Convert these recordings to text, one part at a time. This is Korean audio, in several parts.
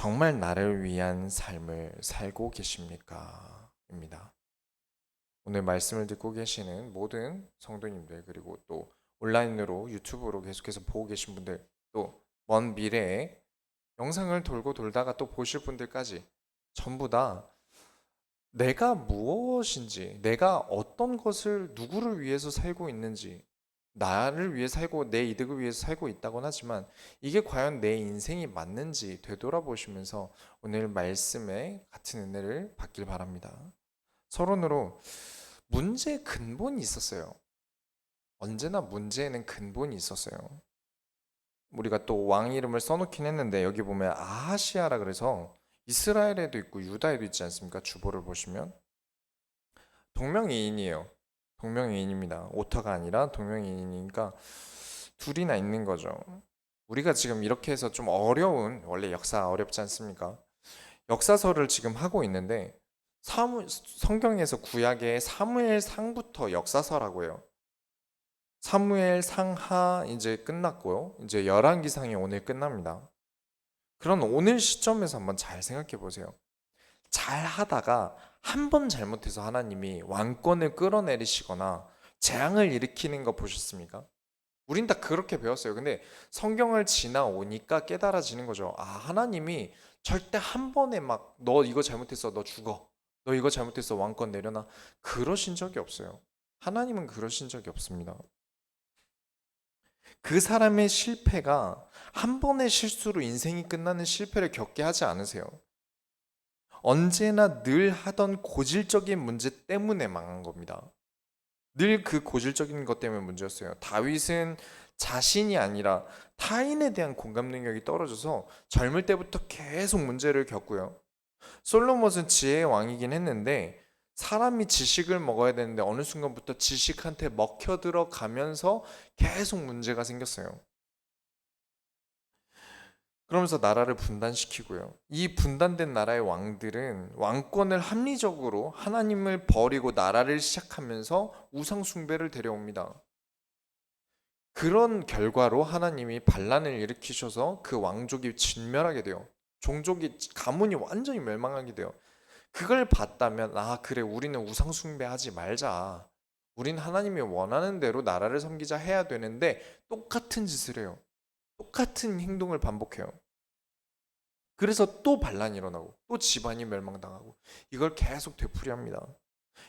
정말 나를 위한 삶을 살고 계십니까? 입니다. 오늘 말씀을 듣고 계시는 모든 성도님들, 그리고 또 온라인으로 유튜브로 계속해서 보고 계신 분들, 또 먼 미래에 영상을 돌고 돌다가 또 보실 분들까지 전부 다 내가 무엇인지, 내가 어떤 것을 누구를 위해서 살고 있는지, 나를 위해 살고 내 이득을 위해서 살고 있다곤 하지만 이게 과연 내 인생이 맞는지 되돌아보시면서 오늘 말씀에 같은 은혜를 받길 바랍니다. 서론으로 문제의 근본이 있었어요. 언제나 문제에는 근본이 있었어요. 우리가 또 왕 이름을 써놓긴 했는데 여기 보면 아하시아라 그래서 이스라엘에도 있고 유다에도 있지 않습니까? 주보를 보시면 동명이인이에요. 동명이인입니다. 오터가 아니라 동명이인이니까 둘이나 있는 거죠. 우리가 지금 이렇게 해서 좀 어려운, 원래 역사 어렵지 않습니까? 역사서를 지금 하고 있는데 성경에서 구약의 사무엘상부터 역사서라고 해요. 사무엘 상하 이제 끝났고요. 이제 열왕기상이 오늘 끝납니다. 그런 오늘 시점에서 한번 잘 생각해 보세요. 잘 하다가 한 번 잘못해서 하나님이 왕권을 끌어내리시거나 재앙을 일으키는 거 보셨습니까? 우린 다 그렇게 배웠어요. 근데 성경을 지나오니까 깨달아지는 거죠. 아, 하나님이 절대 한 번에 막 너 이거 잘못했어, 너 죽어. 너 이거 잘못했어, 왕권 내려놔. 그러신 적이 없어요. 하나님은 그러신 적이 없습니다. 그 사람의 실패가 한 번의 실수로 인생이 끝나는 실패를 겪게 하지 않으세요. 언제나 늘 하던 고질적인 문제 때문에 망한 겁니다. 늘 그 고질적인 것 때문에 문제였어요. 다윗은 자신이 아니라 타인에 대한 공감 능력이 떨어져서 젊을 때부터 계속 문제를 겪고요. 솔로몬은 지혜의 왕이긴 했는데 사람이 지식을 먹어야 되는데 어느 순간부터 지식한테 먹혀 들어가면서 계속 문제가 생겼어요. 그러면서 나라를 분단시키고요. 이 분단된 나라의 왕들은 왕권을 합리적으로 하나님을 버리고 나라를 시작하면서 우상 숭배를 데려옵니다. 그런 결과로 하나님이 반란을 일으키셔서 그 왕족이 진멸하게 돼요. 종족이 가문이 완전히 멸망하게 돼요. 그걸 봤다면 아 그래 우리는 우상 숭배하지 말자. 우린 하나님이 원하는 대로 나라를 섬기자 해야 되는데 똑같은 짓을 해요. 똑같은 행동을 반복해요. 그래서 또 반란이 일어나고 또 집안이 멸망당하고 이걸 계속 되풀이합니다.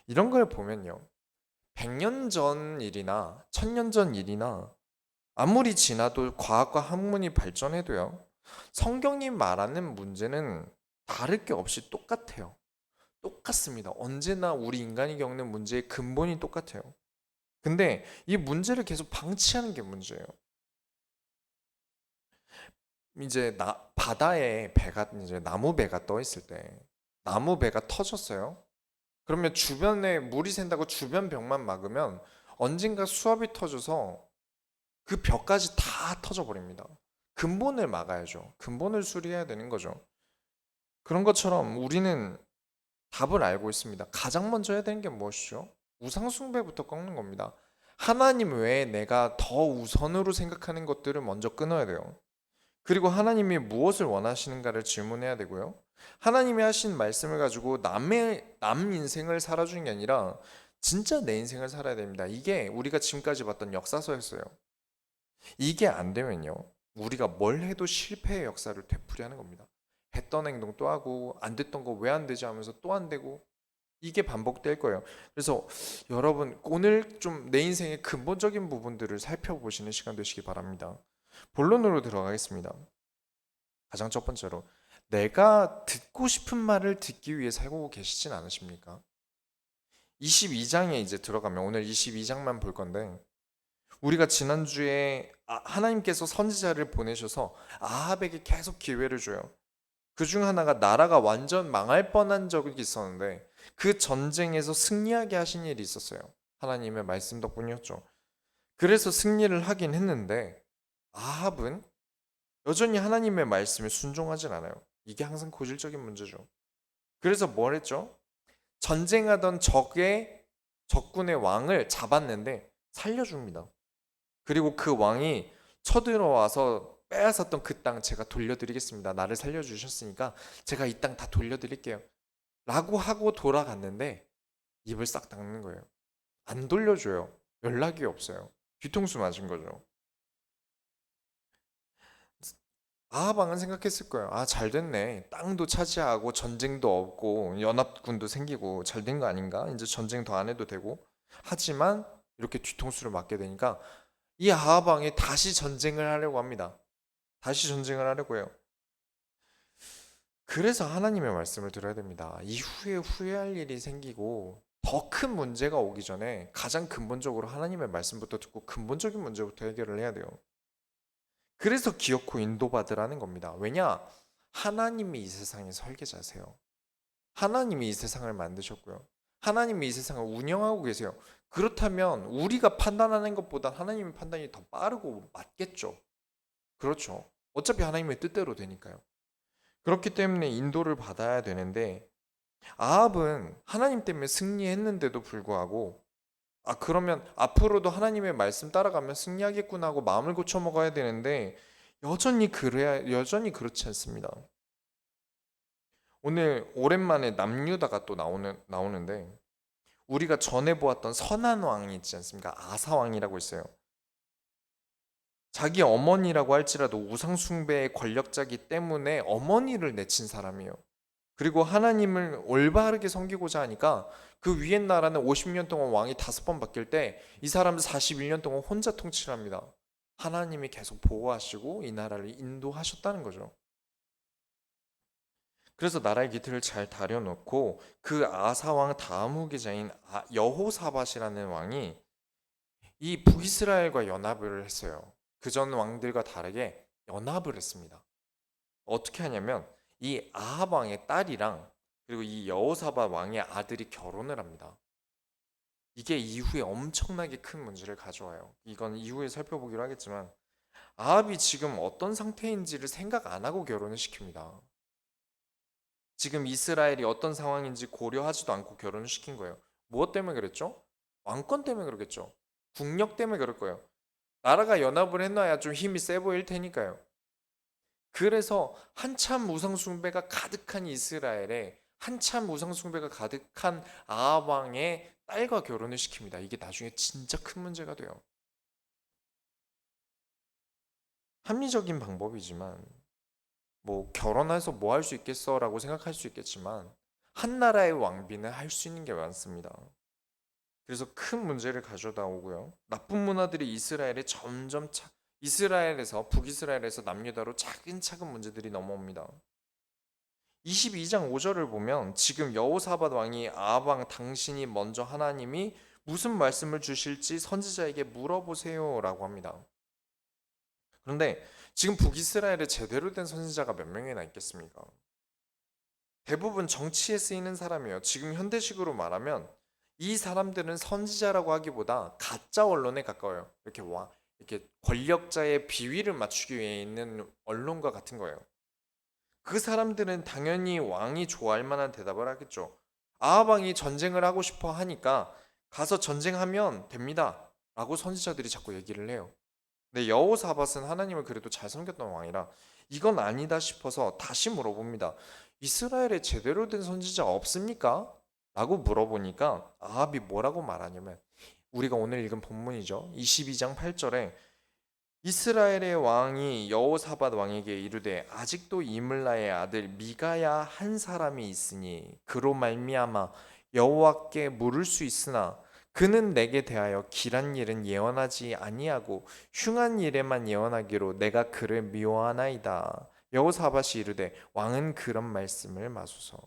이런 걸 보면요. 100년 전 일이나 1000년 전 일이나 아무리 지나도 과학과 학문이 발전해도요. 성경이 말하는 문제는 다를 게 없이 똑같아요. 똑같습니다. 언제나 우리 인간이 겪는 문제의 근본이 똑같아요. 근데 이 문제를 계속 방치하는 게 문제예요. 이제 바다에 배가 이제 나무 배가 떠 있을 때 나무 배가 터졌어요. 그러면 주변에 물이 샌다고 주변 벽만 막으면 언젠가 수압이 터져서 그 벽까지 다 터져 버립니다. 근본을 막아야죠. 근본을 수리해야 되는 거죠. 그런 것처럼 우리는 답을 알고 있습니다. 가장 먼저 해야 되는 게 무엇이죠? 우상숭배부터 꺾는 겁니다. 하나님 외에 내가 더 우선으로 생각하는 것들을 먼저 끊어야 돼요. 그리고 하나님이 무엇을 원하시는가를 질문해야 되고요. 하나님이 하신 말씀을 가지고 남 인생을 살아주는 게 아니라 진짜 내 인생을 살아야 됩니다. 이게 우리가 지금까지 봤던 역사서였어요. 이게 안 되면요. 우리가 뭘 해도 실패의 역사를 되풀이하는 겁니다. 했던 행동 또 하고 안 됐던 거 왜 안 되지 하면서 또 안 되고 이게 반복될 거예요. 그래서 여러분 오늘 좀 내 인생의 근본적인 부분들을 살펴보시는 시간 되시기 바랍니다. 본론으로 들어가겠습니다. 가장 첫 번째로 내가 듣고 싶은 말을 듣기 위해 살고 계시진 않으십니까? 22장에 이제 들어가면 오늘 22장만 볼 건데 우리가 지난주에 하나님께서 선지자를 보내셔서 아합에게 계속 기회를 줘요. 그 중 하나가 나라가 완전 망할 뻔한 적이 있었는데 그 전쟁에서 승리하게 하신 일이 있었어요. 하나님의 말씀 덕분이었죠. 그래서 승리를 하긴 했는데 아합은 여전히 하나님의 말씀에 순종하진 않아요. 이게 항상 고질적인 문제죠. 그래서 뭘 했죠? 전쟁하던 적군의 왕을 잡았는데 살려줍니다. 그리고 그 왕이 쳐들어와서 빼앗았던 그 땅 제가 돌려드리겠습니다. 나를 살려주셨으니까 제가 이 땅 다 돌려드릴게요. 라고 하고 돌아갔는데 입을 싹 닫는 거예요. 안 돌려줘요. 연락이 없어요. 뒤통수 맞은 거죠. 아하방은 생각했을 거예요. 아, 잘 됐네. 땅도 차지하고 전쟁도 없고 연합군도 생기고 잘 된 거 아닌가? 이제 전쟁 더 안 해도 되고. 하지만 이렇게 뒤통수를 맞게 되니까 이 아하방이 다시 전쟁을 하려고 합니다. 다시 전쟁을 하려고 해요. 그래서 하나님의 말씀을 들어야 됩니다. 이후에 후회할 일이 생기고 더 큰 문제가 오기 전에 가장 근본적으로 하나님의 말씀부터 듣고 근본적인 문제부터 해결을 해야 돼요. 그래서 기어코 인도받으라는 겁니다. 왜냐? 하나님이 이 세상의 설계자세요. 하나님이 이 세상을 만드셨고요. 하나님이 이 세상을 운영하고 계세요. 그렇다면 우리가 판단하는 것보다 하나님의 판단이 더 빠르고 맞겠죠. 그렇죠. 어차피 하나님의 뜻대로 되니까요. 그렇기 때문에 인도를 받아야 되는데 아합은 하나님 때문에 승리했는데도 불구하고 그러면 앞으로도 하나님의 말씀 따라가면 승리하겠구나 하고 마음을 고쳐 먹어야 되는데 여전히 그렇지 않습니다. 오늘 오랜만에 남유다가 또 나오는데 우리가 전에 보았던 선한 왕이 있지 않습니까? 아사 왕이라고 있어요. 자기 어머니라고 할지라도 우상 숭배의 권력자기 때문에 어머니를 내친 사람이에요. 그리고 하나님을 올바르게 섬기고자 하니까 그 위에 나라는 50년 동안 왕이 5번 바뀔 때 이 사람은 41년 동안 혼자 통치를 합니다. 하나님이 계속 보호하시고 이 나라를 인도하셨다는 거죠. 그래서 나라의 기틀을 잘 다려놓고 그 아사 왕 다음 후계자인 여호사밧이라는 왕이 이 북이스라엘과 연합을 했어요. 그전 왕들과 다르게 연합을 했습니다. 어떻게 하냐면 이 아합 왕의 딸이랑 그리고 이 여호사밧 왕의 아들이 결혼을 합니다. 이게 이후에 엄청나게 큰 문제를 가져와요. 이건 이후에 살펴보기로 하겠지만 아합이 지금 어떤 상태인지를 생각 안 하고 결혼을 시킵니다. 지금 이스라엘이 어떤 상황인지 고려하지도 않고 결혼을 시킨 거예요. 무엇 때문에 그랬죠? 왕권 때문에 그러겠죠. 국력 때문에 그럴 거예요. 나라가 연합을 해놔야 좀 힘이 세 보일 테니까요. 그래서 한참 우상숭배가 가득한 이스라엘에 한참 우상숭배가 가득한 아합 왕의 딸과 결혼을 시킵니다. 이게 나중에 진짜 큰 문제가 돼요. 합리적인 방법이지만 뭐 결혼해서 뭐 할 수 있겠어라고 생각할 수 있겠지만 한 나라의 왕비는 할 수 있는 게 많습니다. 그래서 큰 문제를 가져다 오고요. 나쁜 문화들이 이스라엘에서 북이스라엘에서 남유다로 차근차근 문제들이 넘어옵니다. 22장 5절을 보면 지금 여호사밧 왕이 아합 왕 당신이 먼저 하나님이 무슨 말씀을 주실지 선지자에게 물어보세요라고 합니다. 그런데 지금 북이스라엘에 제대로 된 선지자가 몇 명이나 있겠습니까? 대부분 정치에 쓰이는 사람이에요. 지금 현대식으로 말하면 이 사람들은 선지자라고 하기보다 가짜 언론에 가까워요. 이렇게 권력자의 비위를 맞추기 위해 있는 언론과 같은 거예요. 그 사람들은 당연히 왕이 좋아할 만한 대답을 하겠죠. 아합 왕이 전쟁을 하고 싶어 하니까 가서 전쟁하면 됩니다. 라고 선지자들이 자꾸 얘기를 해요. 근데 여호사밧은 하나님을 그래도 잘 섬겼던 왕이라 이건 아니다 싶어서 다시 물어봅니다. 이스라엘에 제대로 된 선지자 없습니까? 라고 물어보니까 아합이 뭐라고 말하냐면 우리가 오늘 읽은 본문이죠. 22장 8절에 이스라엘의 왕이 여호사밧 왕에게 이르되 아직도 이물라의 아들 미가야 한 사람이 있으니 그로 말미암아 여호와께 물을 수 있으나 그는 내게 대하여 길한 일은 예언하지 아니하고 흉한 일에만 예언하기로 내가 그를 미워하나이다. 여호사밧이 이르되 왕은 그런 말씀을 마소서.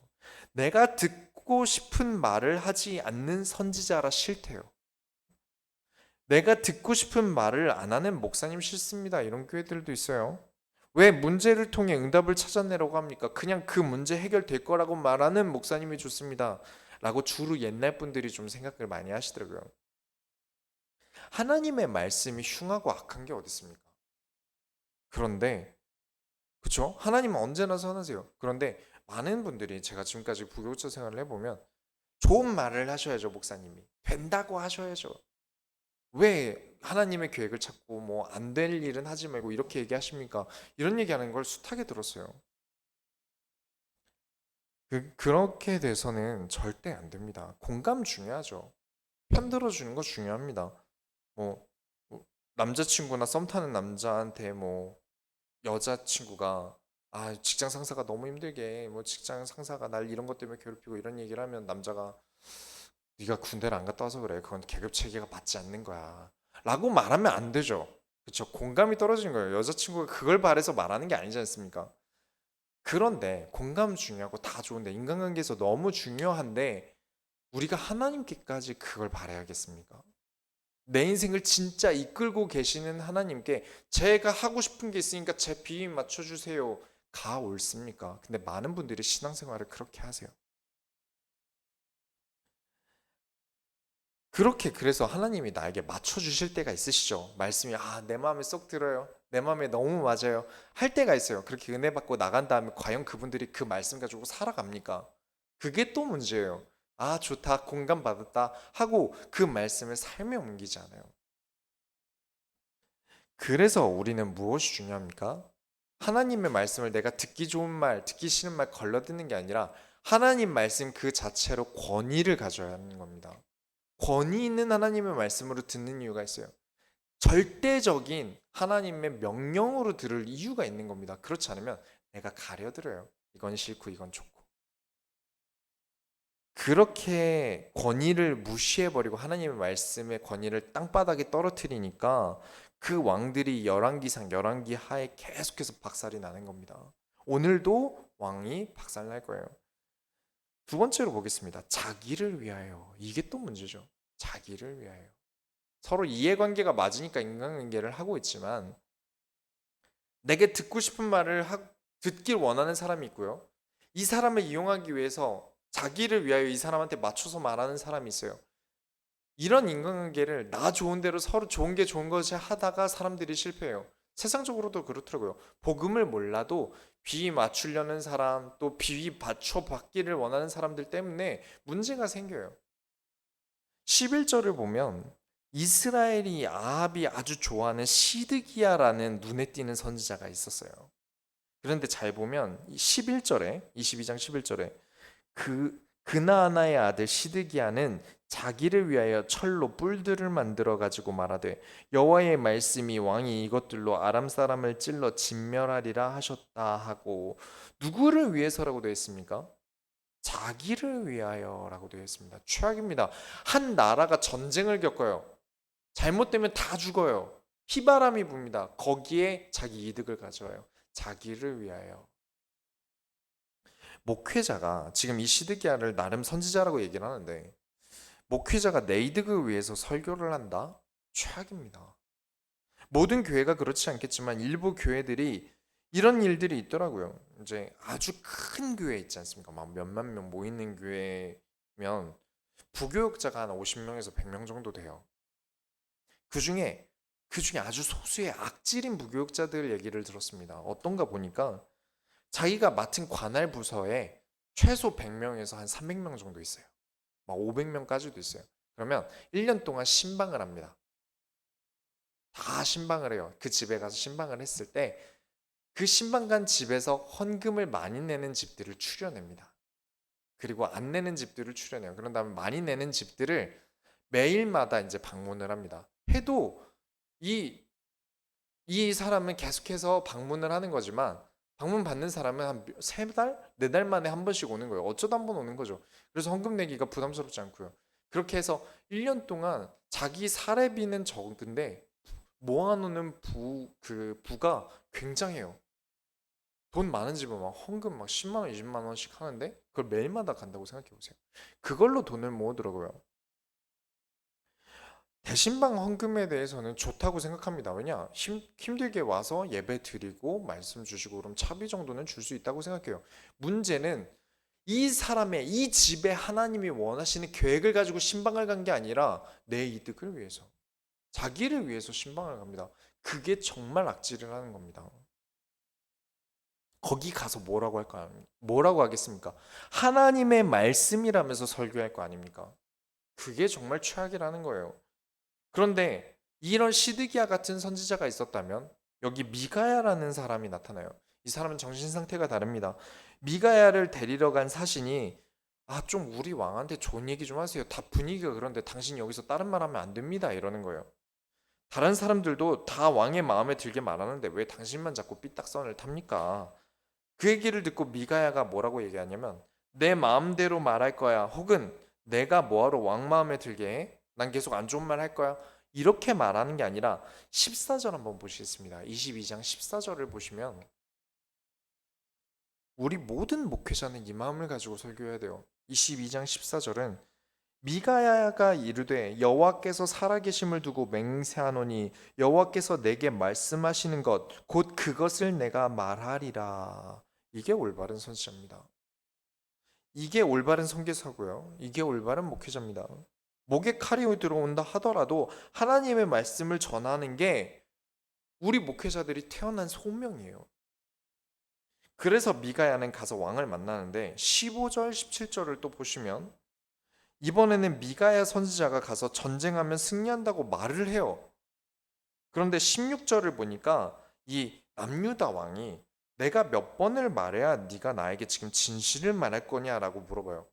내가 듣고 싶은 말을 하지 않는 선지자라 싫대요. 내가 듣고 싶은 말을 안 하는 목사님 싫습니다. 이런 교회들도 있어요. 왜 문제를 통해 응답을 찾아내라고 합니까? 그냥 그 문제 해결될 거라고 말하는 목사님이 좋습니다. 라고 주로 옛날 분들이 좀 생각을 많이 하시더라고요. 하나님의 말씀이 흉하고 악한 게 어디 있습니까? 그런데 그렇죠? 하나님은 언제나 선하세요. 그런데 많은 분들이 제가 지금까지 부교육자 생활을 해보면 좋은 말을 하셔야죠, 목사님이. 된다고 하셔야죠. 왜 하나님의 계획을 찾고 뭐 안 될 일은 하지 말고 이렇게 얘기하십니까? 이런 얘기하는 걸 숱하게 들었어요. 그렇게 돼서는 절대 안 됩니다. 공감 중요하죠. 편 들어주는 거 중요합니다. 뭐, 뭐 남자친구나 썸 타는 남자한테 뭐 여자친구가 직장 상사가 너무 힘들게 뭐 직장 상사가 날 이런 것 때문에 괴롭히고 이런 얘기를 하면 남자가 네가 군대를 안 갔다 와서 그래. 그건 계급 체계가 맞지 않는 거야. 라고 말하면 안 되죠. 그렇죠. 공감이 떨어지는 거예요. 여자친구가 그걸 바래서 말하는 게 아니지 않습니까? 그런데 공감 중요하고 다 좋은데 인간관계에서 너무 중요한데 우리가 하나님께까지 그걸 바라야겠습니까? 내 인생을 진짜 이끌고 계시는 하나님께 제가 하고 싶은 게 있으니까 제 비위 맞춰주세요. 가 옳습니까? 근데 많은 분들이 신앙생활을 그렇게 하세요. 그렇게 그래서 하나님이 나에게 맞춰주실 때가 있으시죠. 말씀이 내 마음에 쏙 들어요. 내 마음에 너무 맞아요. 할 때가 있어요. 그렇게 은혜 받고 나간 다음에 과연 그분들이 그 말씀 가지고 살아갑니까? 그게 또 문제예요. 좋다. 공감받았다. 하고 그 말씀을 삶에 옮기지 않아요. 그래서 우리는 무엇이 중요합니까? 하나님의 말씀을 내가 듣기 좋은 말, 듣기 싫은 말 걸러듣는 게 아니라 하나님 말씀 그 자체로 권위를 가져야 하는 겁니다. 권위 있는 하나님의 말씀으로 듣는 이유가 있어요. 절대적인 하나님의 명령으로 들을 이유가 있는 겁니다. 그렇지 않으면 내가 가려들어요. 이건 싫고 이건 좋고. 그렇게 권위를 무시해버리고 하나님의 말씀의 권위를 땅바닥에 떨어뜨리니까 그 왕들이 열왕기상 열왕기 하에 계속해서 박살이 나는 겁니다. 오늘도 왕이 박살날 거예요. 두 번째로 보겠습니다. 자기를 위하여. 이게 또 문제죠. 자기를 위하여. 서로 이해관계가 맞으니까 인간관계를 하고 있지만 내게 듣고 싶은 말을 듣길 원하는 사람이 있고요. 이 사람을 이용하기 위해서 자기를 위하여 이 사람한테 맞춰서 말하는 사람이 있어요. 이런 인간관계를 나 좋은 대로 서로 좋은 게 좋은 것이 하다가 사람들이 실패해요. 세상적으로도 그렇더라고요. 복음을 몰라도 비위 맞추려는 사람, 또 비위 맞춰 받기를 원하는 사람들 때문에 문제가 생겨요. 11절을 보면 이스라엘이 아합이 아주 좋아하는 시드기야라는 눈에 띄는 선지자가 있었어요. 그런데 잘 보면 11절에 22장 11절에 그나아나의 아들 시드기야는 자기를 위하여 철로 뿔들을 만들어 가지고 말하되 여호와의 말씀이 왕이 이것들로 아람 사람을 찔러 진멸하리라 하셨다 하고 누구를 위해서라고 되어 있습니까? 자기를 위하여라고 되어 있습니다. 최악입니다. 한 나라가 전쟁을 겪어요. 잘못되면 다 죽어요. 피바람이 붑니다. 거기에 자기 이득을 가져와요. 자기를 위하여. 목회자가 지금 이 시드기야를 나름 선지자라고 얘기를 하는데 목회자가 내 이득을 위해서 설교를 한다? 최악입니다. 모든 교회가 그렇지 않겠지만 일부 교회들이 이런 일들이 있더라고요. 이제 아주 큰 교회 있지 않습니까? 막 몇만 명 모이는 교회면 부교육자가 한 50명에서 100명 정도 돼요. 그중에 아주 소수의 악질인 부교육자들 얘기를 들었습니다. 어떤가 보니까 자기가 맡은 관할 부서에 최소 100명에서 한 300명 정도 있어요. 막 500명까지도 있어요. 그러면 1년 동안 신방을 합니다. 다 신방을 해요. 그 집에 가서 신방을 했을 때 그 신방 간 집에서 헌금을 많이 내는 집들을 추려냅니다. 그리고 안 내는 집들을 추려내요. 그런 다음에 많이 내는 집들을 매일마다 이제 방문을 합니다. 해도 이 사람은 계속해서 방문을 하는 거지만 방문 받는 사람은 한 세 달, 네 달 만에 한 번씩 오는 거예요. 어쩌다 한 번 오는 거죠. 그래서 헌금 내기가 부담스럽지 않고요. 그렇게 해서 1년 동안 자기 사례비는 적은데 모아놓는 부가 굉장해요. 돈 많은 집은 막 헌금 막 10만 원, 20만 원씩 하는데 그걸 매일마다 간다고 생각해 보세요. 그걸로 돈을 모으더라고요. 대신방 헌금에 대해서는 좋다고 생각합니다. 왜냐? 힘들게 와서 예배 드리고 말씀 주시고 그럼 차비 정도는 줄 수 있다고 생각해요. 문제는 이 사람의 이 집에 하나님이 원하시는 계획을 가지고 신방을 간 게 아니라 내 이득을 위해서 자기를 위해서 신방을 갑니다. 그게 정말 악질을 하는 겁니다. 거기 가서 뭐라고 할까요? 뭐라고 하겠습니까? 하나님의 말씀이라면서 설교할 거 아닙니까? 그게 정말 최악이라는 거예요. 그런데 이런 시드기야 같은 선지자가 있었다면 여기 미가야라는 사람이 나타나요. 이 사람은 정신 상태가 다릅니다. 미가야를 데리러 간 사신이 좀 우리 왕한테 좋은 얘기 좀 하세요. 다 분위기가 그런데 당신이 여기서 다른 말 하면 안 됩니다. 이러는 거예요. 다른 사람들도 다 왕의 마음에 들게 말하는데 왜 당신만 자꾸 삐딱선을 탑니까? 그 얘기를 듣고 미가야가 뭐라고 얘기하냐면 내 마음대로 말할 거야. 혹은 내가 뭐하러 왕 마음에 들게 해? 난 계속 안 좋은 말 할 거야. 이렇게 말하는 게 아니라 14절 한번 보시겠습니다. 22장 14절을 보시면 우리 모든 목회자는 이 마음을 가지고 설교해야 돼요. 22장 14절은 미가야가 이르되 여호와께서 살아계심을 두고 맹세하노니 여호와께서 내게 말씀하시는 것 곧 그것을 내가 말하리라. 이게 올바른 선지자입니다. 이게 올바른 선교사고요. 이게 올바른 목회자입니다. 목에 칼이 들어온다 하더라도 하나님의 말씀을 전하는 게 우리 목회자들이 태어난 소명이에요. 그래서 미가야는 가서 왕을 만나는데 15절 17절을 또 보시면 이번에는 미가야 선지자가 가서 전쟁하면 승리한다고 말을 해요. 그런데 16절을 보니까 이 남유다 왕이 내가 몇 번을 말해야 네가 나에게 지금 진실을 말할 거냐라고 물어봐요.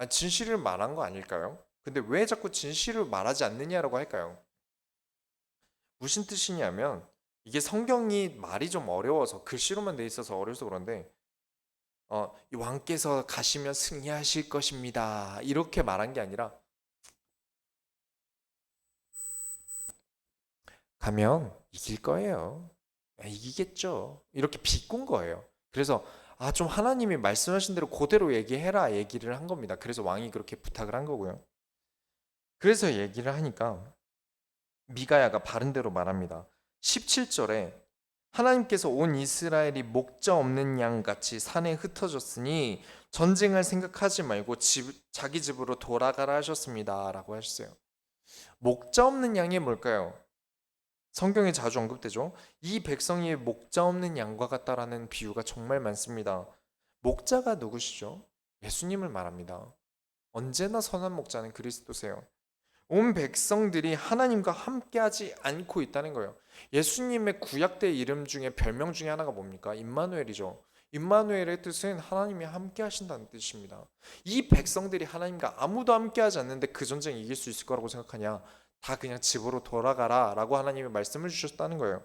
진실을 말한 거 아닐까요? 근데 왜 자꾸 진실을 말하지 않느냐라고 할까요? 무슨 뜻이냐면 이게 성경이 말이 좀 어려워서 글씨로만 돼 있어서 어려워서 그런데 이 왕께서 가시면 승리하실 것입니다. 이렇게 말한 게 아니라 가면 이길 거예요. 이기겠죠. 이렇게 비꼰 거예요. 그래서 좀 하나님이 말씀하신 대로 그대로 얘기해라 얘기를 한 겁니다. 그래서 왕이 그렇게 부탁을 한 거고요. 그래서 얘기를 하니까 미가야가 바른 대로 말합니다. 17절에 하나님께서 온 이스라엘이 목자 없는 양같이 산에 흩어졌으니 전쟁할 생각하지 말고 자기 집으로 돌아가라 하셨습니다. 라고 하셨어요. 목자 없는 양이 뭘까요? 성경에 자주 언급되죠. 이 백성이 목자 없는 양과 같다라는 비유가 정말 많습니다. 목자가 누구시죠? 예수님을 말합니다. 언제나 선한 목자는 그리스도세요. 온 백성들이 하나님과 함께하지 않고 있다는 거예요. 예수님의 구약대 이름 중에 별명 중에 하나가 뭡니까? 임마누엘이죠. 임마누엘의 뜻은 하나님이 함께하신다는 뜻입니다. 이 백성들이 하나님과 아무도 함께하지 않는데 그 전쟁 이길 수 있을 거라고 생각하냐? 다 그냥 집으로 돌아가라 라고 하나님이 말씀을 주셨다는 거예요.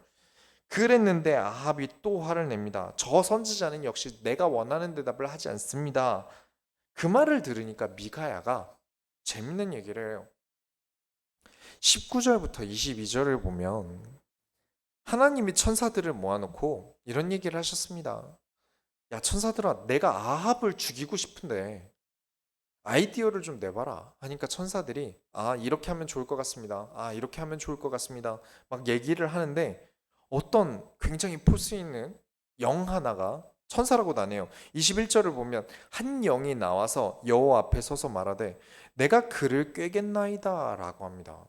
그랬는데 아합이 또 화를 냅니다. 저 선지자는 역시 내가 원하는 대답을 하지 않습니다. 그 말을 들으니까 미가야가 재밌는 얘기를 해요. 19절부터 22절을 보면 하나님이 천사들을 모아놓고 이런 얘기를 하셨습니다. 야, 천사들아, 내가 아합을 죽이고 싶은데 아이디어를 좀 내봐라 하니까 천사들이 이렇게 하면 좋을 것 같습니다. 이렇게 하면 좋을 것 같습니다. 막 얘기를 하는데 어떤 굉장히 포스 있는 영 하나가 천사라고 나네요. 21절을 보면 한 영이 나와서 여호와 앞에 서서 말하되 내가 그를 꾀겠나이다 라고 합니다.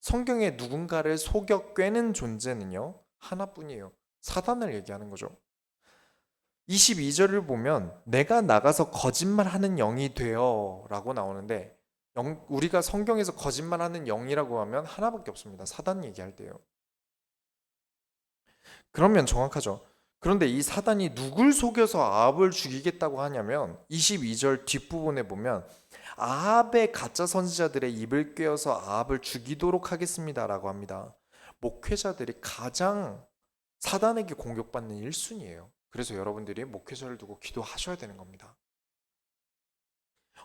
성경에 누군가를 속여 꿰는 존재는요 하나뿐이에요. 사단을 얘기하는 거죠. 22절을 보면 내가 나가서 거짓말하는 영이 되어 라고 나오는데 우리가 성경에서 거짓말하는 영이라고 하면 하나밖에 없습니다. 사단 얘기할 때요. 그러면 정확하죠. 그런데 이 사단이 누굴 속여서 아합을 죽이겠다고 하냐면 22절 뒷부분에 보면 아합의 가짜 선지자들의 입을 꿰어서 아합을 죽이도록 하겠습니다라고 합니다. 목회자들이 가장 사단에게 공격받는 1순위예요. 그래서 여러분들이 목회자를 두고 기도하셔야 되는 겁니다.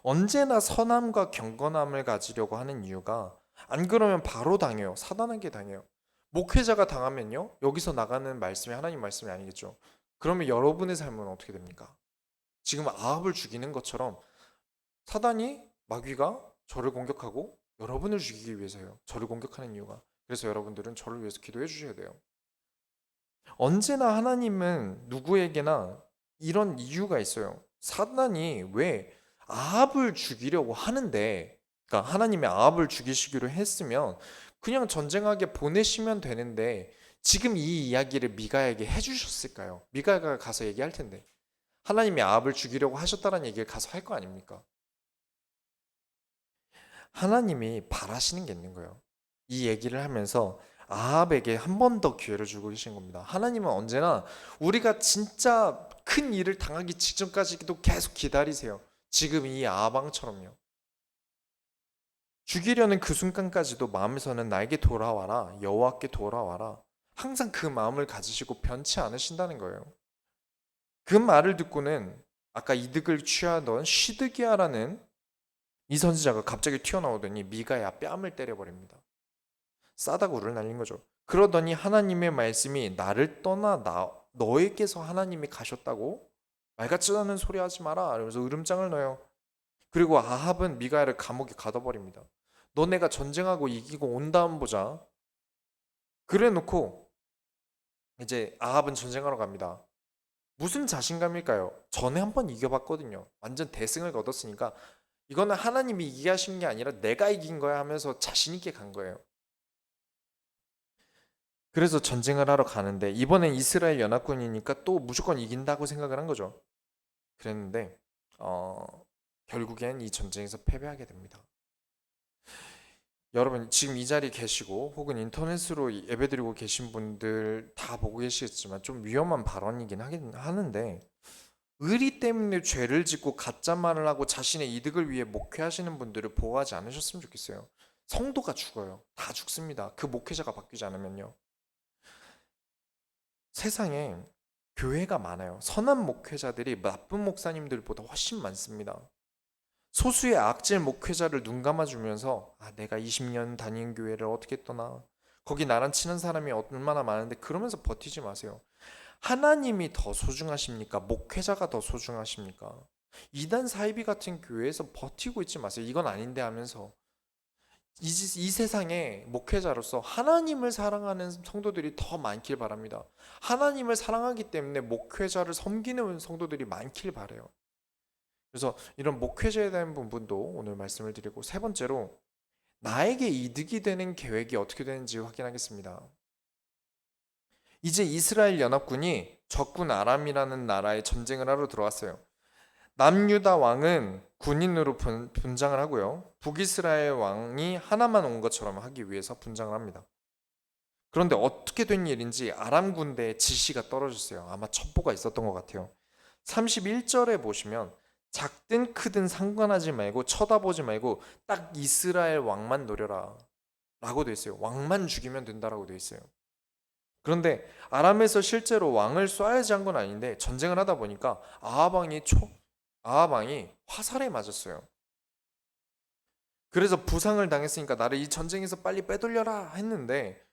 언제나 선함과 경건함을 가지려고 하는 이유가 안 그러면 바로 당해요. 사단에게 당해요. 목회자가 당하면요. 여기서 나가는 말씀이 하나님 말씀이 아니겠죠. 그러면 여러분의 삶은 어떻게 됩니까? 지금 아합을 죽이는 것처럼 사단이 마귀가 저를 공격하고 여러분을 죽이기 위해서요. 저를 공격하는 이유가. 그래서 여러분들은 저를 위해서 기도해 주셔야 돼요. 언제나 하나님은 누구에게나 이런 이유가 있어요. 사단이 왜 아합을 죽이려고 하는데, 그러니까 하나님이 아합을 죽이시기로 했으면 그냥 전쟁하게 보내시면 되는데 지금 이 이야기를 미가에게 해주셨을까요? 미가가 가서 얘기할 텐데 하나님이 아합을 죽이려고 하셨다는 얘기를 가서 할 거 아닙니까? 하나님이 바라시는 게 있는 거예요. 이 얘기를 하면서 아합에게 한 번 더 기회를 주고 계신 겁니다. 하나님은 언제나 우리가 진짜 큰 일을 당하기 직전까지도 계속 기다리세요. 지금 이 아합 왕처럼요. 죽이려는 그 순간까지도 마음에서는 나에게 돌아와라, 여호와께 돌아와라. 항상 그 마음을 가지시고 변치 않으신다는 거예요. 그 말을 듣고는 아까 이득을 취하던 시드기야라는 이 선지자가 갑자기 튀어나오더니 미가야 뺨을 때려버립니다. 싸다구를 날린 거죠. 그러더니 하나님의 말씀이 나를 떠나 너에게서 하나님이 가셨다고? 말 같지도 않은 소리 하지 마라. 이러면서 으름장을 넣어요. 그리고 아합은 미가야를 감옥에 가둬버립니다. 너네가 전쟁하고 이기고 온 다음 보자. 그래 놓고 이제 아합은 전쟁하러 갑니다. 무슨 자신감일까요? 전에 한번 이겨봤거든요. 완전 대승을 거뒀으니까 이거는 하나님이 이기게 하신 게 아니라 내가 이긴 거야 하면서 자신 있게 간 거예요. 그래서 전쟁을 하러 가는데 이번엔 이스라엘 연합군이니까 또 무조건 이긴다고 생각을 한 거죠. 그랬는데 결국엔 이 전쟁에서 패배하게 됩니다. 여러분 지금 이 자리에 계시고 혹은 인터넷으로 예배드리고 계신 분들 다 보고 계시겠지만 좀 위험한 발언이긴 하긴 하는데 의리 때문에 죄를 짓고 가짜 말을 하고 자신의 이득을 위해 목회하시는 분들을 보호하지 않으셨으면 좋겠어요. 성도가 죽어요. 다 죽습니다. 그 목회자가 바뀌지 않으면요. 세상에 교회가 많아요. 선한 목회자들이 나쁜 목사님들보다 훨씬 많습니다. 소수의 악질 목회자를 눈 감아주면서 내가 20년 다닌 교회를 어떻게 떠나 거기 나랑 친한 사람이 얼마나 많은데 그러면서 버티지 마세요. 하나님이 더 소중하십니까? 목회자가 더 소중하십니까? 이단 사이비 같은 교회에서 버티고 있지 마세요. 이건 아닌데 하면서 이 세상에 목회자로서 하나님을 사랑하는 성도들이 더 많길 바랍니다. 하나님을 사랑하기 때문에 목회자를 섬기는 성도들이 많길 바래요. 그래서 이런 목회자에 대한 부분도 오늘 말씀을 드리고 세 번째로 나에게 이득이 되는 계획이 어떻게 되는지 확인하겠습니다. 이제 이스라엘 연합군이 적군 아람이라는 나라에 전쟁을 하러 들어왔어요. 남유다 왕은 군인으로 분장을 하고요. 북이스라엘 왕이 하나만 온 것처럼 하기 위해서 분장을 합니다. 그런데 어떻게 된 일인지 아람 군대의 지시가 떨어졌어요. 아마 첩보가 있었던 것 같아요. 31절에 보시면 작든 크든 상관하지 말고 쳐다보지 말고 딱 이스라엘 왕만 노려라 라고 돼 있어요. 왕만 죽이면 된다라고 돼 있어요. 그런데 아람에서 실제로 왕을 쏴야지 한 건 아닌데 전쟁을 하다 보니까 아합 왕이 화살에 맞았어요. 그래서 부상을 당했으니까 나를 이 전쟁에서 빨리 빼돌려라 했는데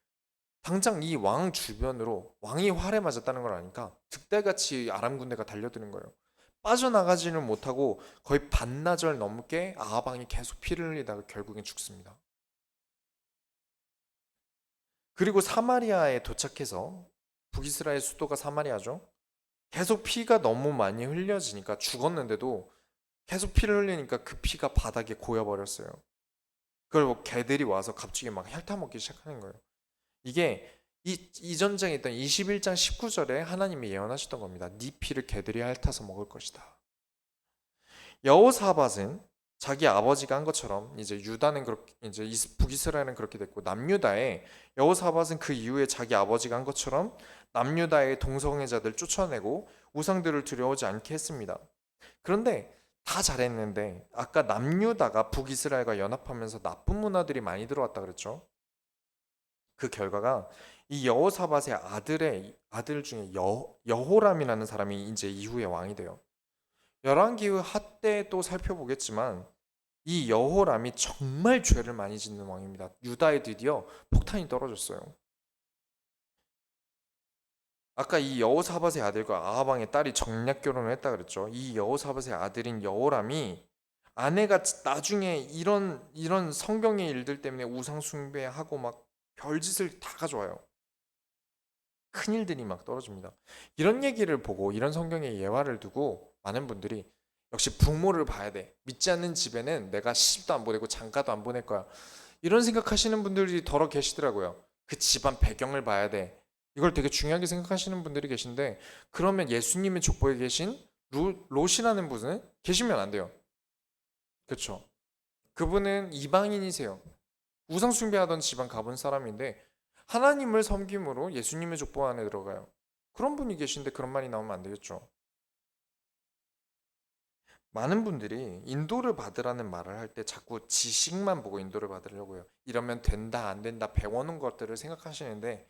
당장 이 왕 주변으로 왕이 활에 맞았다는 걸 아니까 득달같이 아람 군대가 달려드는 거예요. 빠져나가지는 못하고 거의 반나절 넘게 아합 왕이 계속 피를 흘리다가 결국엔 죽습니다. 그리고 사마리아에 도착해서 북이스라엘 수도가 사마리아죠. 계속 피가 너무 많이 흘려지니까 죽었는데도 계속 피를 흘리니까 그 피가 바닥에 고여버렸어요. 그걸 뭐 개들이 와서 갑자기 막 핥아먹기 시작하는 거예요. 이게 이 전쟁에 있던 21장 19절에 하나님이 예언하셨던 겁니다. 네 피를 개들이 핥아서 먹을 것이다. 여호사밧은 자기 아버지가 한 것처럼 이제 유다는 그렇게 이제 북이스라엘은 그렇게 됐고 남유다에 여호사밧은 그 이후에 자기 아버지가 한 것처럼 남유다의 동성애자들 쫓아내고 우상들을 두려워하지 않게 했습니다. 그런데 다 잘했는데 아까 남유다가 북이스라엘과 연합하면서 나쁜 문화들이 많이 들어왔다 그랬죠. 그 결과가 이 여호사밧의 아들 중에 여호람이라는 사람이 이제 이후에 왕이 돼요. 열왕기후 핫때도 살펴보겠지만 이 여호람이 정말 죄를 많이 짓는 왕입니다. 유다에 드디어 폭탄이 떨어졌어요. 아까 이 여호사밧의 아들과 아합 왕의 딸이 정략 결혼을 했다 그랬죠. 이 여호사밧의 아들인 여호람이 아내가 나중에 이런 성경의 일들 때문에 우상 숭배하고 막 별짓을 다 가져와요. 큰 일들이 막 떨어집니다. 이런 얘기를 보고 이런 성경의 예화를 두고 많은 분들이 역시 부모를 봐야 돼. 믿지 않는 집에는 내가 시집도 안 보내고 장가도 안 보낼 거야. 이런 생각하시는 분들이 더러 계시더라고요. 그 집안 배경을 봐야 돼. 이걸 되게 중요하게 생각하시는 분들이 계신데 그러면 예수님의 족보에 계신 롯이라는 분은 계시면 안 돼요. 그렇죠? 그분은 이방인이세요. 우상 숭배하던 집안 가본 사람인데 하나님을 섬김으로 예수님의 족보 안에 들어가요. 그런 분이 계신데 그런 말이 나오면 안 되겠죠. 많은 분들이 인도를 받으라는 말을 할 때 자꾸 지식만 보고 인도를 받으려고 해요. 이러면 된다, 안 된다, 배워놓은 것들을 생각하시는데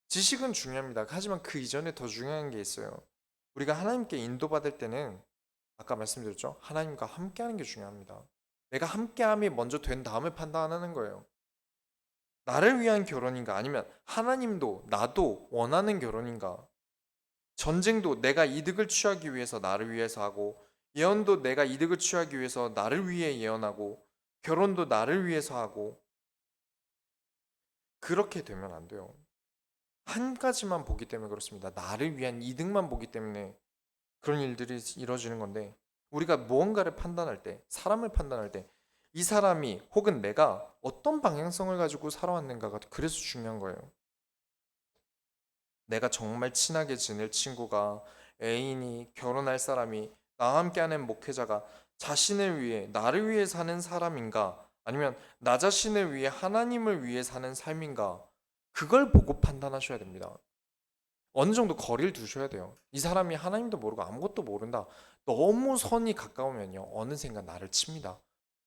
지식은 중요합니다. 하지만 그 이전에 더 중요한 게 있어요. 우리가 하나님께 인도받을 때는 아까 말씀드렸죠? 하나님과 함께하는 게 중요합니다. 내가 함께함이 먼저 된 다음에 판단하는 거예요. 나를 위한 결혼인가 아니면 하나님도 나도 원하는 결혼인가? 전쟁도 내가 이득을 취하기 위해서 나를 위해서 하고 예언도 내가 이득을 취하기 위해서 나를 위해 예언하고 결혼도 나를 위해서 하고 그렇게 되면 안 돼요. 한 가지만 보기 때문에 그렇습니다. 나를 위한 이득만 보기 때문에 그런 일들이 이루어지는 건데 우리가 무언가를 판단할 때 사람을 판단할 때 이 사람이 혹은 내가 어떤 방향성을 가지고 살아왔는가가 그래서 중요한 거예요. 내가 정말 친하게 지낼 친구가 애인이 결혼할 사람이 나와 함께하는 목회자가 자신을 위해 나를 위해 사는 사람인가 아니면 나 자신을 위해 하나님을 위해 사는 삶인가 그걸 보고 판단하셔야 됩니다. 어느 정도 거리를 두셔야 돼요. 이 사람이 하나님도 모르고 아무것도 모른다. 너무 선이 가까우면요. 어느샌가 나를 칩니다.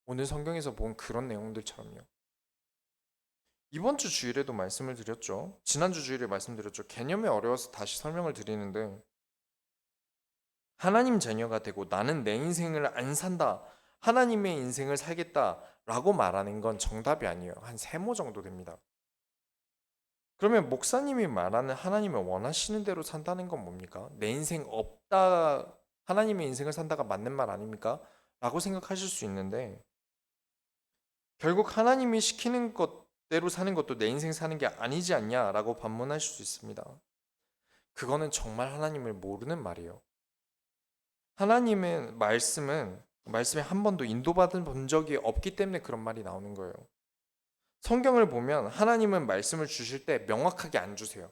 오늘 성경에서 본 그런 내용들처럼요. 이번 주 주일에도 말씀을 드렸죠. 지난주 주일에 말씀드렸죠. 개념이 어려워서 다시 설명을 드리는데 하나님 자녀가 되고 나는 내 인생을 안 산다. 하나님의 인생을 살겠다라고 말하는 건 정답이 아니에요. 한 세모 정도 됩니다. 그러면 목사님이 말하는 하나님을 원하시는 대로 산다는 건 뭡니까? 내 인생 없다, 하나님의 인생을 산다가 맞는 말 아닙니까? 라고 생각하실 수 있는데 결국 하나님이 시키는 것대로 사는 것도 내 인생 사는 게 아니지 않냐라고 반문하실 수 있습니다. 그거는 정말 하나님을 모르는 말이에요. 하나님의 말씀에 한 번도 인도받은 본 적이 없기 때문에 그런 말이 나오는 거예요. 성경을 보면 하나님은 말씀을 주실 때 명확하게 안 주세요.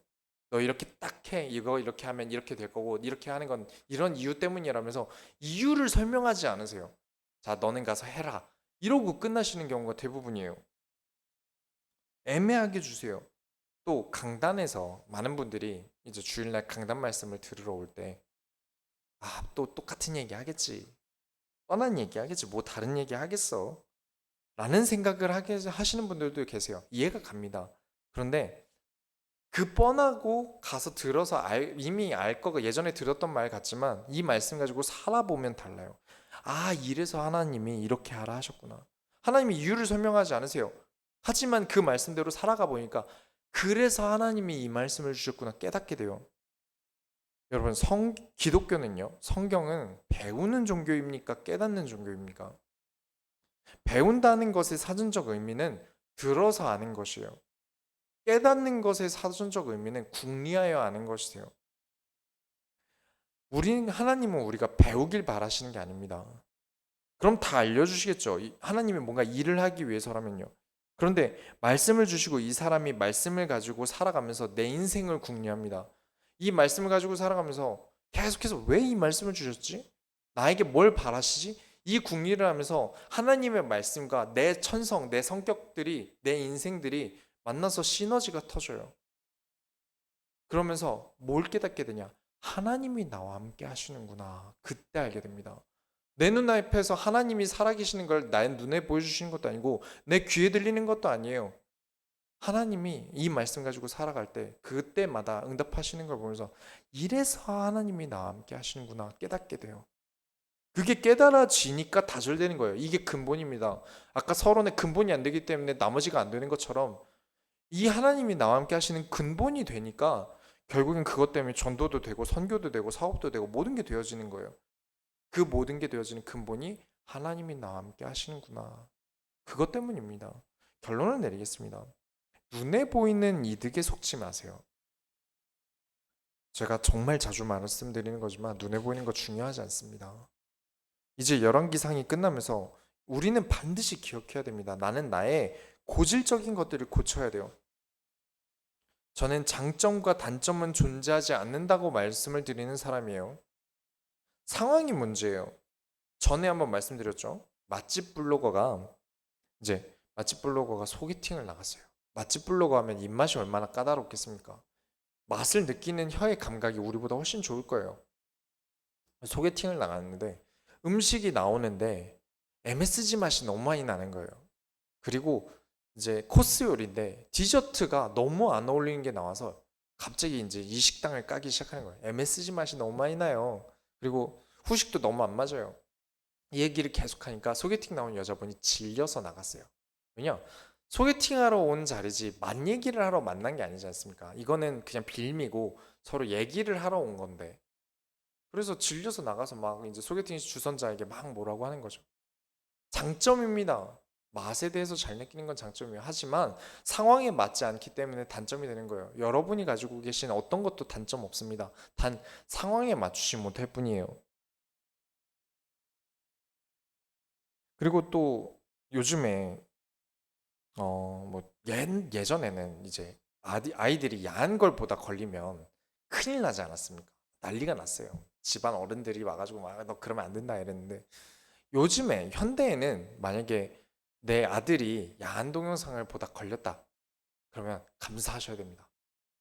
너 이렇게 딱 해. 이거 이렇게 하면 이렇게 될 거고 이렇게 하는 건 이런 이유 때문이라면서 이유를 설명하지 않으세요. 자, 너는 가서 해라. 이러고 끝나시는 경우가 대부분이에요. 애매하게 주세요. 또 강단에서 많은 분들이 이제 주일날 강단 말씀을 들으러 올 때 또 똑같은 얘기 하겠지. 뻔한 얘기 하겠지. 뭐 다른 얘기 하겠어. 라는 생각을 하게 하시는 분들도 계세요. 이해가 갑니다. 그런데 그 뻔하고 가서 들어서 이미 알 거가 예전에 들었던 말 같지만 이 말씀 가지고 살아보면 달라요. 이래서 하나님이 이렇게 하라 하셨구나. 하나님이 이유를 설명하지 않으세요. 하지만 그 말씀대로 살아가 보니까 그래서 하나님이 이 말씀을 주셨구나 깨닫게 돼요. 여러분, 기독교는요, 성경은 배우는 종교입니까? 깨닫는 종교입니까? 배운다는 것의 사전적 의미는 들어서 아는 것이에요. 깨닫는 것의 사전적 의미는 궁리하여 아는 것이세요. 하나님은 우리가 배우길 바라시는 게 아닙니다. 그럼 다 알려주시겠죠. 하나님이 뭔가 일을 하기 위해서라면요. 그런데 말씀을 주시고 이 사람이 말씀을 가지고 살아가면서 내 인생을 궁리합니다. 이 말씀을 가지고 살아가면서 계속해서 왜 이 말씀을 주셨지? 나에게 뭘 바라시지? 이 궁리를 하면서 하나님의 말씀과 내 천성, 내 성격들이, 내 인생들이 만나서 시너지가 터져요. 그러면서 뭘 깨닫게 되냐? 하나님이 나와 함께 하시는구나. 그때 알게 됩니다. 내 눈앞에서 하나님이 살아계시는 걸 나의 눈에 보여주시는 것도 아니고 내 귀에 들리는 것도 아니에요. 하나님이 이 말씀 가지고 살아갈 때 그때마다 응답하시는 걸 보면서 이래서 하나님이 나와 함께 하시는구나 깨닫게 돼요. 그게 깨달아지니까 다절되는 거예요. 이게 근본입니다. 아까 서론의 근본이 안 되기 때문에 나머지가 안 되는 것처럼 이 하나님이 나와 함께 하시는 근본이 되니까 결국엔 그것 때문에 전도도 되고 선교도 되고 사업도 되고 모든 게 되어지는 거예요. 그 모든 게 되어지는 근본이 하나님이 나와 함께 하시는구나. 그것 때문입니다. 결론을 내리겠습니다. 눈에 보이는 이득에 속지 마세요. 제가 정말 자주 말씀드리는 거지만 눈에 보이는 거 중요하지 않습니다. 이제 열왕기상이 끝나면서 우리는 반드시 기억해야 됩니다. 나는 나의 고질적인 것들을 고쳐야 돼요. 저는 장점과 단점은 존재하지 않는다고 말씀을 드리는 사람이에요. 상황이 문제예요. 전에 한번 말씀드렸죠. 맛집 블로거가 이제 맛집 블로거가 소개팅을 나갔어요. 맛집 블로거 하면 입맛이 얼마나 까다롭겠습니까? 맛을 느끼는 혀의 감각이 우리보다 훨씬 좋을 거예요. 소개팅을 나갔는데 음식이 나오는데 MSG 맛이 너무 많이 나는 거예요. 그리고 이제 코스 요리인데 디저트가 너무 안 어울리는 게 나와서 갑자기 이제 이 식당을 까기 시작하는 거예요. MSG 맛이 너무 많이 나요. 그리고 후식도 너무 안 맞아요. 이 얘기를 계속하니까 소개팅 나온 여자분이 질려서 나갔어요. 왜냐? 소개팅하러 온 자리지 맛 얘기를 하러 만난 게 아니지 않습니까? 이거는 그냥 빌미고 서로 얘기를 하러 온 건데. 그래서 질려서 나가서 막 이제 소개팅 주선자에게 막 뭐라고 하는 거죠. 장점입니다. 맛에 대해서 잘 느끼는 건 장점이에요. 하지만 상황에 맞지 않기 때문에 단점이 되는 거예요. 여러분이 가지고 계신 어떤 것도 단점 없습니다. 단 상황에 맞추지 못할 뿐이에요. 그리고 또 요즘에 예전에는 이제 아이들이 야한 걸 보다 걸리면 큰일 나지 않았습니까? 난리가 났어요. 집안 어른들이 와가지고 막 너 그러면 안 된다 이랬는데 요즘에 현대에는 만약에 내 아들이 야한 동영상을 보다 걸렸다 그러면 감사하셔야 됩니다.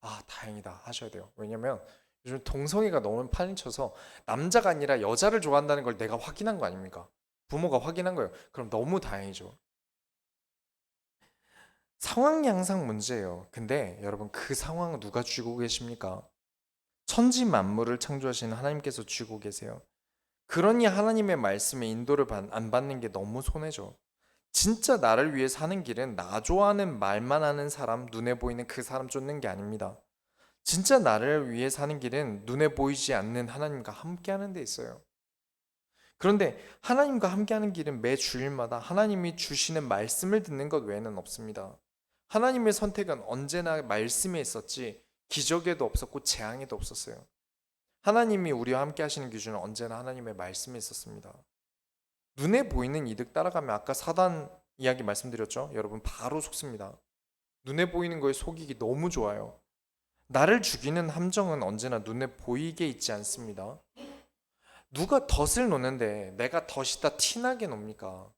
아 다행이다 하셔야 돼요. 왜냐면 요즘 동성애가 너무 판이 쳐서 남자가 아니라 여자를 좋아한다는 걸 내가 확인한 거 아닙니까? 부모가 확인한 거예요. 그럼 너무 다행이죠. 상황이 항상 문제예요. 근데 여러분 그 상황은 누가 쥐고 계십니까? 천지 만물을 창조하신 하나님께서 쥐고 계세요. 그러니 하나님의 말씀에 인도를 안 받는 게 너무 손해죠. 진짜 나를 위해 사는 길은 나 좋아하는 말만 하는 사람, 눈에 보이는 그 사람 쫓는 게 아닙니다. 진짜 나를 위해 사는 길은 눈에 보이지 않는 하나님과 함께 하는 데 있어요. 그런데 하나님과 함께 하는 길은 매 주일마다 하나님이 주시는 말씀을 듣는 것 외에는 없습니다. 하나님의 선택은 언제나 말씀에 있었지 기적에도 없었고 재앙에도 없었어요. 하나님이 우리와 함께 하시는 기준은 언제나 하나님의 말씀에 있었습니다. 눈에 보이는 이득 따라가면 아까 사단 이야기 말씀드렸죠? 여러분 바로 속습니다. 눈에 보이는 거에 속이기 너무 좋아요. 나를 죽이는 함정은 언제나 눈에 보이게 있지 않습니다. 누가 덫을 놓는데 내가 덫이다 티나게 놉니까?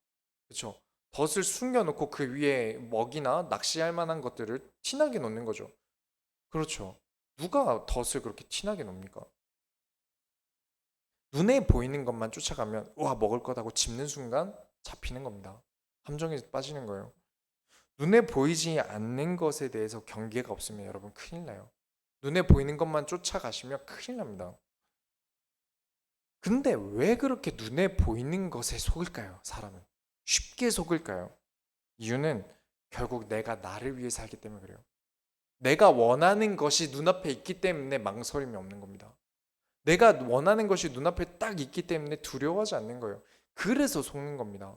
그렇죠? 덫을 숨겨놓고 그 위에 먹이나 낚시할 만한 것들을 티나게 놓는 거죠. 그렇죠. 누가 덫을 그렇게 티나게 놉니까? 눈에 보이는 것만 쫓아가면 와 먹을 거다고 짚는 순간 잡히는 겁니다. 함정에 빠지는 거예요. 눈에 보이지 않는 것에 대해서 경계가 없으면 여러분 큰일 나요. 눈에 보이는 것만 쫓아가시면 큰일 납니다. 근데 왜 그렇게 눈에 보이는 것에 속을까요? 사람은 쉽게 속을까요? 이유는 결국 내가 나를 위해 살기 때문에 그래요. 내가 원하는 것이 눈앞에 있기 때문에 망설임이 없는 겁니다. 내가 원하는 것이 눈앞에 딱 있기 때문에 두려워하지 않는 거예요. 그래서 속는 겁니다.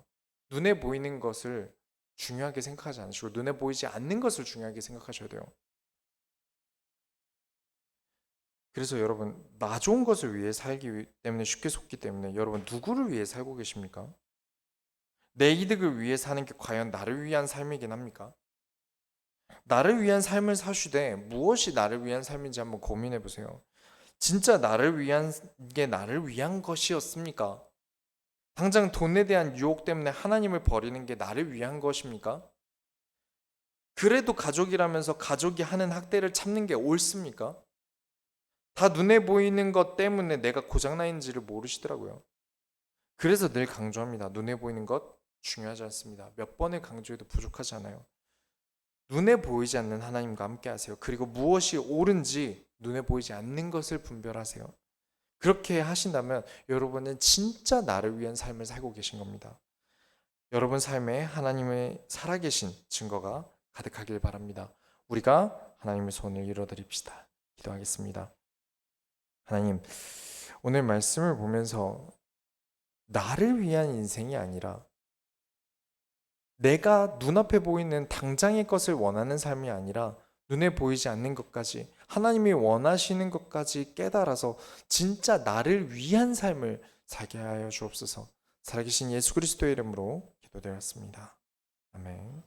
눈에 보이는 것을 중요하게 생각하지 않으시고 눈에 보이지 않는 것을 중요하게 생각하셔야 돼요. 그래서 여러분 나 좋은 것을 위해 살기 때문에 쉽게 속기 때문에 여러분 누구를 위해 살고 계십니까? 내 이득을 위해 사는 게 과연 나를 위한 삶이긴 합니까? 나를 위한 삶을 사시되 무엇이 나를 위한 삶인지 한번 고민해 보세요. 진짜 나를 위한 게 나를 위한 것이었습니까? 당장 돈에 대한 유혹 때문에 하나님을 버리는 게 나를 위한 것입니까? 그래도 가족이라면서 가족이 하는 학대를 참는 게 옳습니까? 다 눈에 보이는 것 때문에 내가 고장나 있는지를 모르시더라고요. 그래서 늘 강조합니다. 눈에 보이는 것 중요하지 않습니다. 몇 번을 강조해도 부족하지 않아요. 눈에 보이지 않는 하나님과 함께 하세요. 그리고 무엇이 옳은지 눈에 보이지 않는 것을 분별하세요. 그렇게 하신다면 여러분은 진짜 나를 위한 삶을 살고 계신 겁니다. 여러분 삶에 하나님의 살아계신 증거가 가득하길 바랍니다. 우리가 하나님의 손을 이뤄드립시다. 기도하겠습니다. 하나님, 오늘 말씀을 보면서 나를 위한 인생이 아니라 내가 눈앞에 보이는 당장의 것을 원하는 삶이 아니라 눈에 보이지 않는 것까지 하나님이 원하시는 것까지 깨달아서 진짜 나를 위한 삶을 살게 하여 주옵소서. 살아계신 예수 그리스도의 이름으로 기도드렸습니다. 아멘.